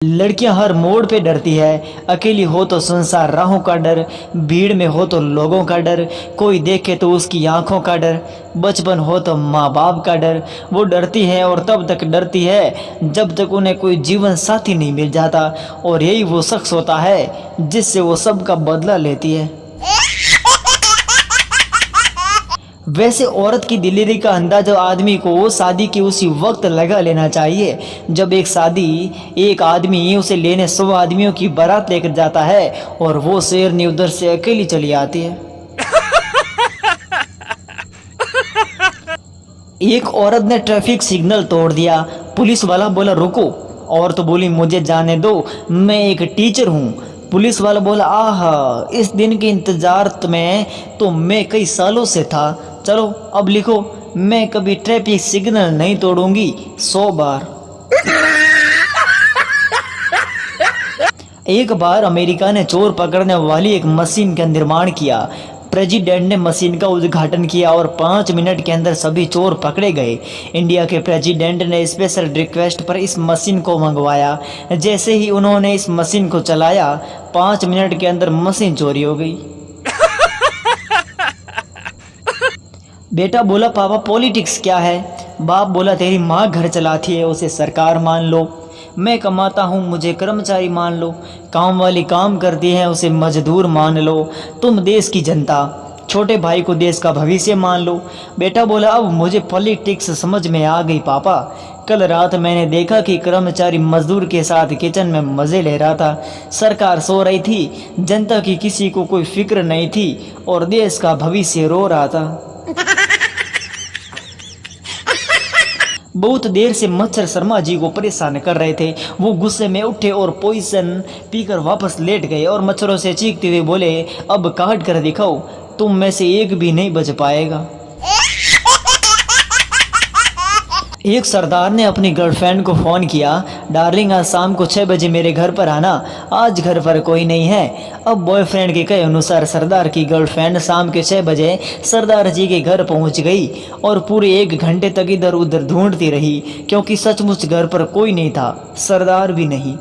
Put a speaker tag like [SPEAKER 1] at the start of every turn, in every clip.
[SPEAKER 1] लड़कियां हर मोड़ पे डरती है। अकेली हो तो सुनसान राहों का डर, भीड़ में हो तो लोगों का डर, कोई देखे तो उसकी आंखों का डर, बचपन हो तो माँ बाप का डर। वो डरती है और तब तक डरती है जब तक उन्हें कोई जीवन साथी नहीं मिल जाता, और यही वो शख्स होता है जिससे वो सबका बदला लेती है। वैसे औरत की दिलेरी का अंदाजा आदमी को शादी के उसी वक्त लगा लेना चाहिए जब एक आदमी उसे लेने 100 आदमियों की बारात लेकर जाता है और वो शेरनी उधर से अकेली चली आती है। एक औरत ने ट्रैफिक सिग्नल तोड़ दिया। पुलिस वाला बोला रुको, और तो बोली मुझे जाने दो, मैं एक टीचर हूँ। पुलिस वाला बोला आह, इस दिन के इंतजार में तो मैं कई सालों से था। चलो अब लिखो, मैं कभी ट्रैफिक सिग्नल नहीं तोड़ूंगी 100 बार। एक बार अमेरिका ने चोर पकड़ने वाली एक मशीन का निर्माण किया। प्रेसिडेंट ने मशीन का उद्घाटन किया और 5 मिनट के अंदर सभी चोर पकड़े गए। इंडिया के प्रेसिडेंट ने स्पेशल रिक्वेस्ट पर इस मशीन को मंगवाया। जैसे ही उन्होंने इस मशीन को चलाया, 5 मिनट के अंदर मशीन चोरी हो गई। बेटा बोला पापा पॉलिटिक्स क्या है? बाप बोला तेरी माँ घर चलाती है, उसे सरकार मान लो। मैं कमाता हूँ, मुझे कर्मचारी मान लो। काम वाली काम करती है, उसे मजदूर मान लो। तुम देश की जनता, छोटे भाई को देश का भविष्य मान लो। बेटा बोला अब मुझे पॉलिटिक्स समझ में आ गई पापा। कल रात मैंने देखा कि कर्मचारी मजदूर के साथ किचन में मज़े ले रहा था। सरकार सो रही थी, जनता की किसी को कोई फिक्र नहीं थी और देश का भविष्य रो रहा था। बहुत देर से मच्छर शर्मा जी को परेशान कर रहे थे। वो गुस्से में उठे और पोजीशन पीकर वापस लेट गए और मच्छरों से चीखते हुए बोले अब काट कर दिखाओ, तुम में से एक भी नहीं बच पाएगा। एक सरदार ने अपनी गर्लफ्रेंड को फ़ोन किया, डार्लिंग आज शाम को 6 बजे मेरे घर पर आना, आज घर पर कोई नहीं है। अब बॉयफ्रेंड के कहे अनुसार सरदार की गर्लफ्रेंड शाम के 6 बजे सरदार जी के घर पहुंच गई और पूरे 1 घंटे तक इधर उधर ढूंढती रही, क्योंकि सचमुच घर पर कोई नहीं था, सरदार भी नहीं।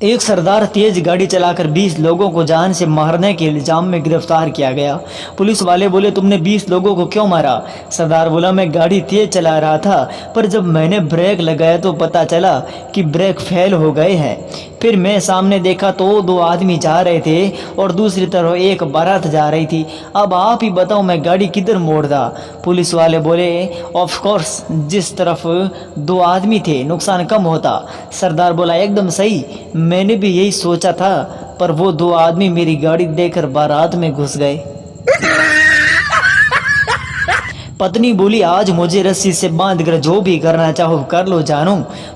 [SPEAKER 1] एक सरदार तेज गाड़ी चलाकर 20 लोगों को जान से मारने के इल्जाम में गिरफ्तार किया गया। पुलिस वाले बोले तुमने 20 लोगों को क्यों मारा? सरदार बोला मैं गाड़ी तेज चला रहा था, पर जब मैंने ब्रेक लगाया तो पता चला कि ब्रेक फेल हो गए हैं। फिर मैं सामने देखा तो 2 आदमी जा रहे थे और दूसरी तरफ एक बारात जा रही थी। अब आप ही बताओ मैं गाड़ी किधर मोड़ता? पुलिस वाले बोले ऑफ कोर्स जिस तरफ 2 आदमी थे नुकसान कम होता। सरदार बोला एकदम सही, मैंने भी यही सोचा था, पर वो 2 आदमी मेरी गाड़ी देखकर बारात में घुस गए। पत्नी बोली आज मुझे रस्सी से बांधकर जो भी करना चाहो कर लो जानू।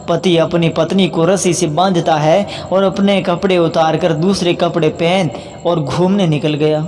[SPEAKER 1] पति अपनी पत्नी को रस्सी से बांधता है और अपने कपड़े उतारकर दूसरे कपड़े पहन और घूमने निकल गया।